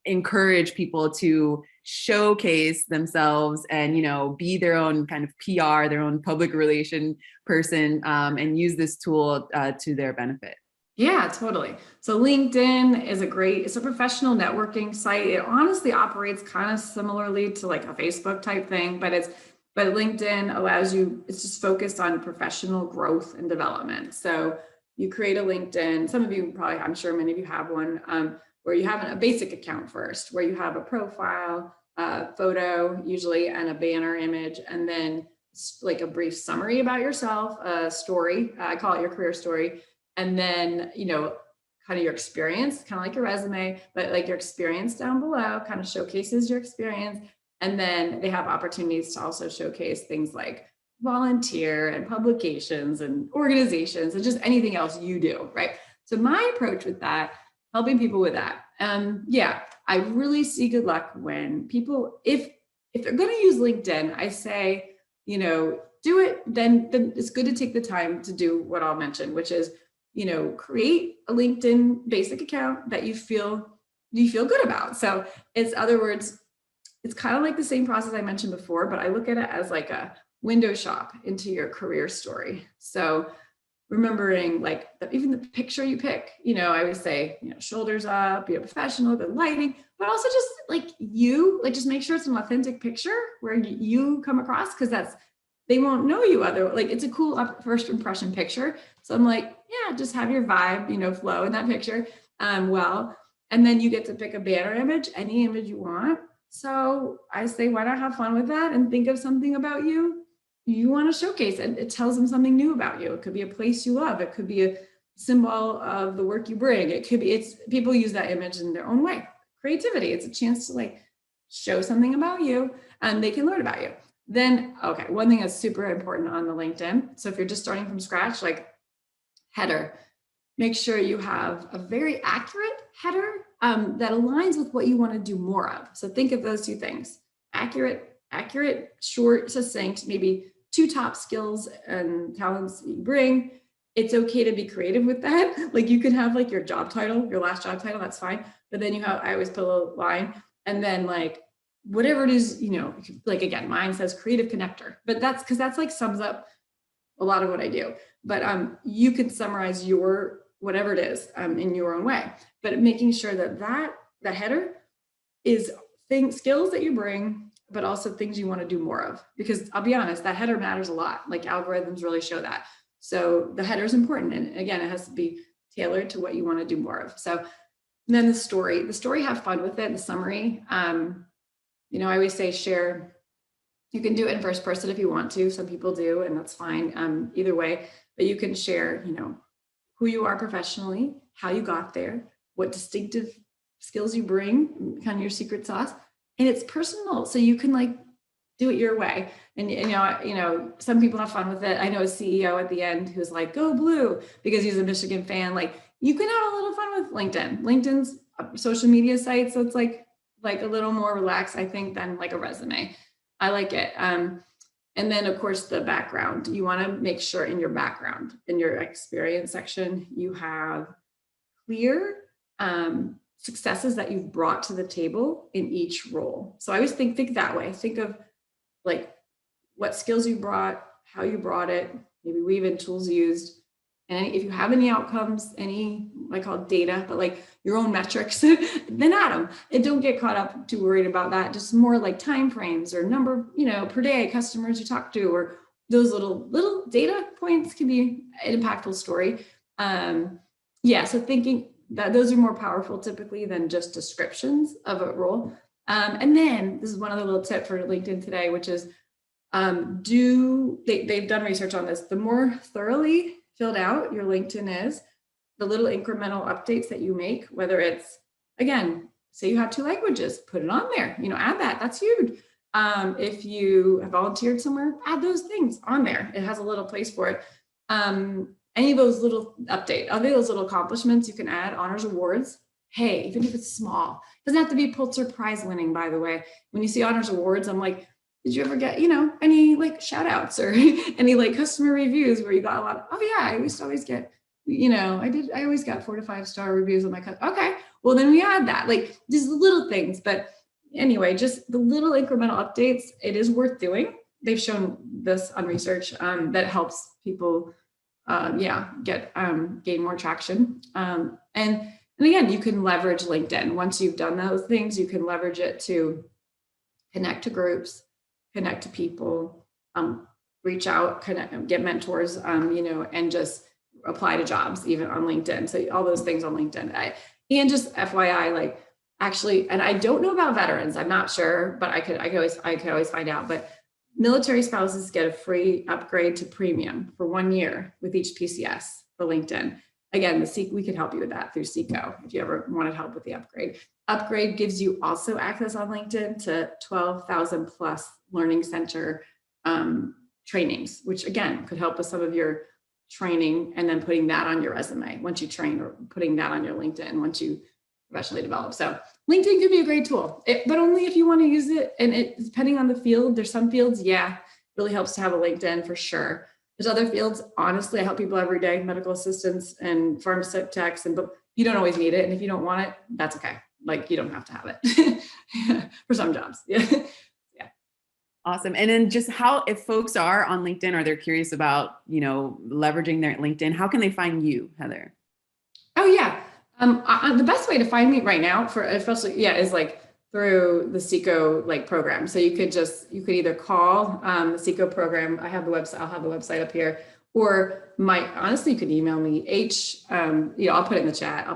encourage people to showcase themselves and, be their own kind of PR, their own public relation person, and use this tool to their benefit? Yeah, totally. So LinkedIn is it's a professional networking site. It honestly operates kind of similarly to like a Facebook type thing, but LinkedIn allows you, it's just focused on professional growth and development. So you create a LinkedIn, some of you probably, I'm sure many of you have one, where you have a basic account first, where you have a profile, photo usually, and a banner image, and then like a brief summary about yourself, a story, I call it your career story. And then, kind of your experience, kind of like your resume, but like your experience down below kind of showcases your experience. And then they have opportunities to also showcase things like volunteer and publications and organizations and just anything else you do, right? So my approach with that, helping people with that, I really see good luck when people, if they're going to use LinkedIn, I say, do it, then it's good to take the time to do what I'll mention, which is, create a LinkedIn basic account that you feel good about. So other words, it's kind of like the same process I mentioned before, but I look at it as like a window shop into your career story. So remembering like even the picture you pick, I always say, shoulders up, be a professional, good lighting, but also just just make sure it's an authentic picture where you come across, because they won't know you it's a cool first impression picture. So I'm like, yeah, just have your vibe, flow in that picture. And then you get to pick a banner image, any image you want. So I say, why not have fun with that and think of something about you want to showcase, and it tells them something new about you. It could be a place you love. It could be a symbol of the work you bring. It could be, people use that image in their own way. Creativity. It's a chance to show something about you, and they can learn about you. Then, okay, one thing that's super important on the LinkedIn. So if you're just starting from scratch, like header, make sure you have a very accurate header that aligns with what you want to do more of. So think of those two things: accurate, short, succinct, maybe 2 top skills and talents you bring. It's okay to be creative with that. Like you can have your job title, your last job title, that's fine. But then I always put a line, and then whatever it is, again, mine says creative connector, but that's because that's sums up a lot of what I do. But you can summarize your whatever it is in your own way, but making sure that header is skills that you bring, but also things you want to do more of, because I'll be honest, that header matters a lot. Algorithms really show that. So the header is important. And again, it has to be tailored to what you want to do more of. So then the story, have fun with it. The summary, I always say share. You can do it in first person if you want to. Some people do, and that's fine. Either way, but you can share, who you are professionally, how you got there, what distinctive skills you bring, kind of your secret sauce, and it's personal. So you can do it your way. And some people have fun with it. I know a CEO at the end who's like, "Go Blue," because he's a Michigan fan. You can have a little fun with LinkedIn. LinkedIn's a social media site, so it's like a little more relaxed, I think, than a resume. I like it. And then of course the background, you want to make sure in your background, in your experience section, you have clear successes that you've brought to the table in each role. So I always think that way. Think of like what skills you brought, how you brought it, maybe weave-in tools used, and if you have any outcomes, any I call it data, but like your own metrics, then add them. And don't get caught up too worried about that. Just more like time frames or number, per day customers you talk to, or those little data points can be an impactful story. So thinking that those are more powerful typically than just descriptions of a role. And then this is one other little tip for LinkedIn today, which is they've done research on this. The more thoroughly filled out your LinkedIn is, the little incremental updates that you make, whether it's, again, say you have 2 languages, put it on there, add that, that's huge. If you have volunteered somewhere, add those things on there. It has a little place for it. Any of those little those little accomplishments you can add, honors, awards. Hey, even if it's small, it doesn't have to be Pulitzer Prize winning, by the way. When you see honors awards, I'm like, did you ever get, any like shout outs or any like customer reviews where you got a lot of, oh yeah, I used to always get, I always got 4 to 5 star reviews on my okay, well then we add that, like just little things. But anyway, just the little incremental updates, it is worth doing. They've shown this on research that helps people gain more traction. And again, you can leverage LinkedIn. Once you've done those things, you can leverage it to connect to groups, connect to people, reach out, connect, get mentors, and just apply to jobs even on LinkedIn. So all those things on LinkedIn. And just FYI, actually, and I don't know about veterans, I'm not sure, but I could always find out. But military spouses get a free upgrade to premium for 1 year with each PCS for LinkedIn. Again, we could help you with that through Seco if you ever wanted help with the upgrade. Upgrade gives you also access on LinkedIn to 12,000 plus learning center trainings, which again could help with some of your training and then putting that on your resume once you train, or putting that on your LinkedIn once you professionally develop. So LinkedIn could be a great tool, but only if you want to use it. And depending on the field, there's some fields, really helps to have a LinkedIn for sure. There's other fields, honestly, I help people every day, medical assistants and pharmacy techs, but you don't always need it. And if you don't want it, that's okay. Like you don't have to have it for some jobs. Yeah. Awesome. And then just if folks are on LinkedIn or they're curious about, leveraging their LinkedIn, how can they find you, Heather? Oh yeah. The best way to find me right now is like through the Seco program. So you could either call the Seco program. I have the website. I'll have the website up here, or honestly, you could email me I'll put it in the chat.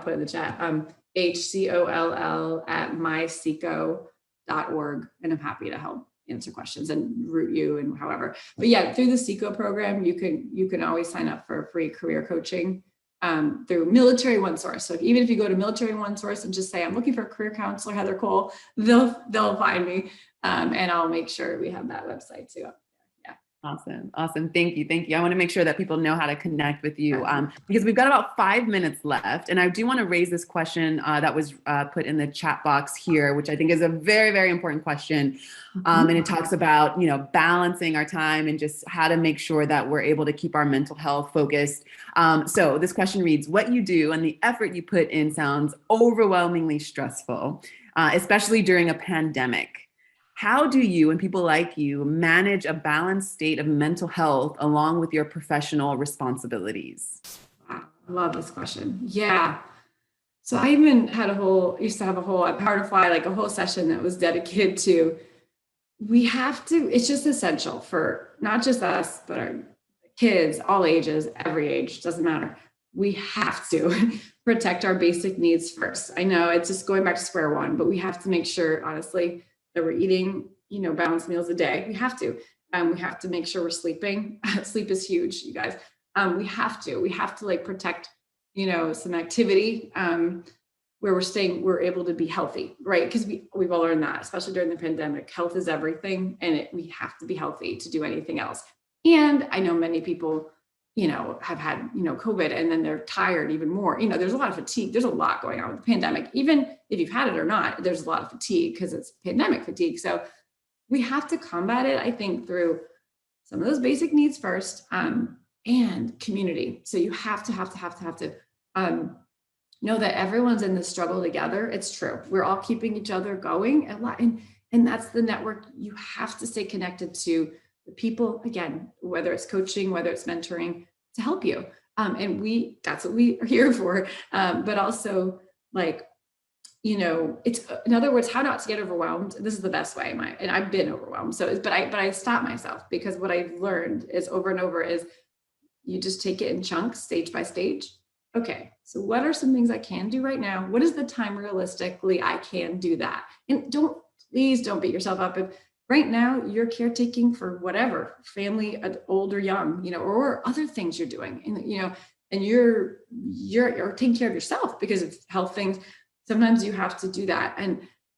HCOLL@myseco.org. And I'm happy to help answer questions and route you and however. But yeah, through the Seco program, you can always sign up for free career coaching through Military OneSource. So even if you go to Military OneSource and just say, I'm looking for a career counselor, Heather Coll, they'll find me. And I'll make sure we have that website too. Awesome. Thank you. I want to make sure that people know how to connect with you because we've got about 5 minutes left. And I do want to raise this question that was put in the chat box here, which I think is a very, very important question. And it talks about, balancing our time and just how to make sure that we're able to keep our mental health focused. So this question reads, what you do and the effort you put in sounds overwhelmingly stressful, especially during a pandemic. How do you and people like you manage a balanced state of mental health along with your professional responsibilities? I love this question. Yeah. So I even used to have a whole at PowerToFly, like a whole session that was dedicated to, it's just essential for not just us, but our kids, all ages, every age, doesn't matter. We have to protect our basic needs first. I know it's just going back to square one, but we have to make sure, honestly, that we're eating, balanced meals a day. We have to make sure we're sleeping. Sleep is huge, you guys. We have to protect, some activity where we're able to be healthy, right? Because we've all learned that, especially during the pandemic, health is everything. And we have to be healthy to do anything else. And I know many people, have had, COVID, and then they're tired even more. There's a lot of fatigue. There's a lot going on with the pandemic. Even if you've had it or not, there's a lot of fatigue because it's pandemic fatigue. So we have to combat it, I think, through some of those basic needs first, and community. So you have to know that everyone's in this struggle together. It's true. We're all keeping each other going a lot. And that's the network. You have to stay connected to the people, again, whether it's coaching, whether it's mentoring, to help you. And that's what we are here for. But also, like, it's, in other words, how not to get overwhelmed. This is the best way, and I've been overwhelmed. But I stop myself, because what I've learned is over and over is you just take it in chunks, stage by stage. Okay, so what are some things I can do right now? What is the time realistically I can do that? And please don't beat yourself up if right now you're caretaking for whatever, family, old or young, or other things you're doing, and you're taking care of yourself because of health things. Sometimes you have to do that.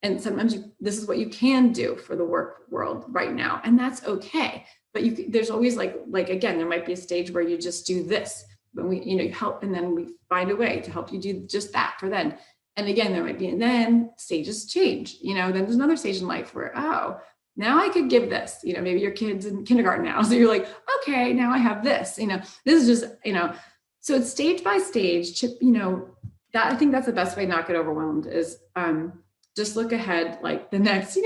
And sometimes this is what you can do for the work world right now. And that's okay. But there's always like, again, there might be a stage where you just do this, but you help, and then we find a way to help you do just that for then. And again, there might be, and then stages change, then there's another stage in life where, oh, now I could give this, maybe your kid's in kindergarten now. So you're like, okay, now I have this, this is just, so it's stage by stage, that I think that's the best way to not get overwhelmed is, just look ahead, like the next,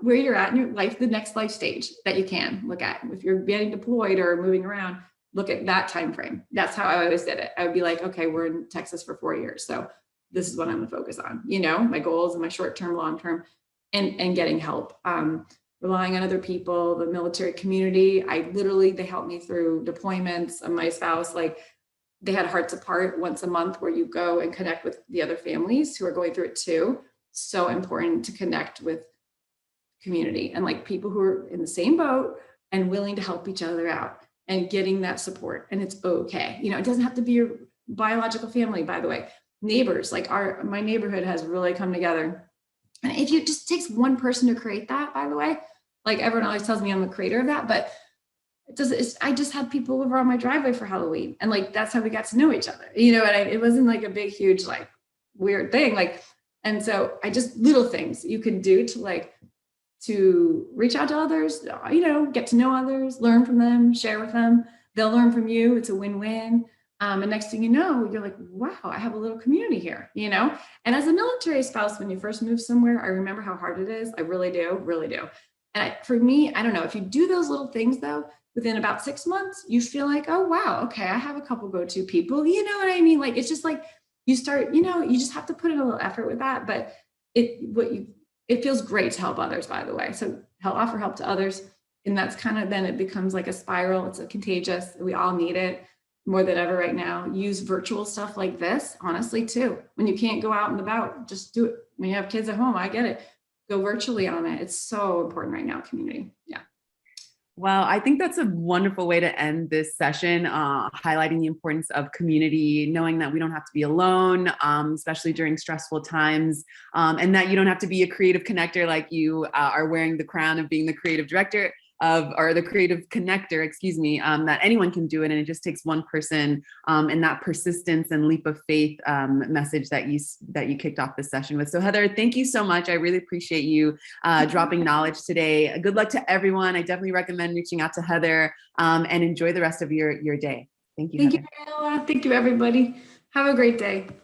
where you're at in your life, the next life stage that you can look at. If you're getting deployed or moving around, look at that time frame. That's how I always did it. I would be like, okay, we're in Texas for 4 years, so this is what I'm gonna focus on. My goals and my short term, long term, and getting help. Relying on other people, the military community. They helped me through deployments. And my spouse, they had Hearts Apart once a month where you go and connect with the other families who are going through it too. So important to connect with community and people who are in the same boat and willing to help each other out and getting that support. And it's okay. It doesn't have to be your biological family, by the way. Neighbors, my neighborhood has really come together. And if it just takes one person to create that, by the way, everyone always tells me I'm the creator of that, but I just had people over on my driveway for Halloween, and that's how we got to know each other, and it wasn't a big, huge, weird thing. And so little things you can do to reach out to others, get to know others, learn from them, share with them. They'll learn from you. It's a win-win. And next thing you know, you're like, wow, I have a little community here, And as a military spouse, when you first move somewhere, I remember how hard it is. I really do, really do. And for me, I don't know, if you do those little things though, within about 6 months, you feel like, oh, wow, okay, I have a couple go-to people. You know what I mean? It's just you start, you just have to put in a little effort with that. But it feels great to help others, by the way. So offer help to others. And that's then it becomes like a spiral. It's contagious. We all need it more than ever right now. Use virtual stuff like this, honestly, too. When you can't go out and about, just do it. When you have kids at home, I get it. Go virtually on it. It's so important right now, community. Yeah. Well, I think that's a wonderful way to end this session, highlighting the importance of community, knowing that we don't have to be alone, especially during stressful times, and that you don't have to be a creative connector like you are wearing the crown of being the creative director or the creative connector, that anyone can do it. And it just takes one person, and that persistence and leap of faith message that you kicked off this session with. So Heather, thank you so much. I really appreciate you dropping knowledge today. Good luck to everyone. I definitely recommend reaching out to Heather, and enjoy the rest of your day. Thank you. Thank Heather. you, Ella. Thank you, everybody. Have a great day.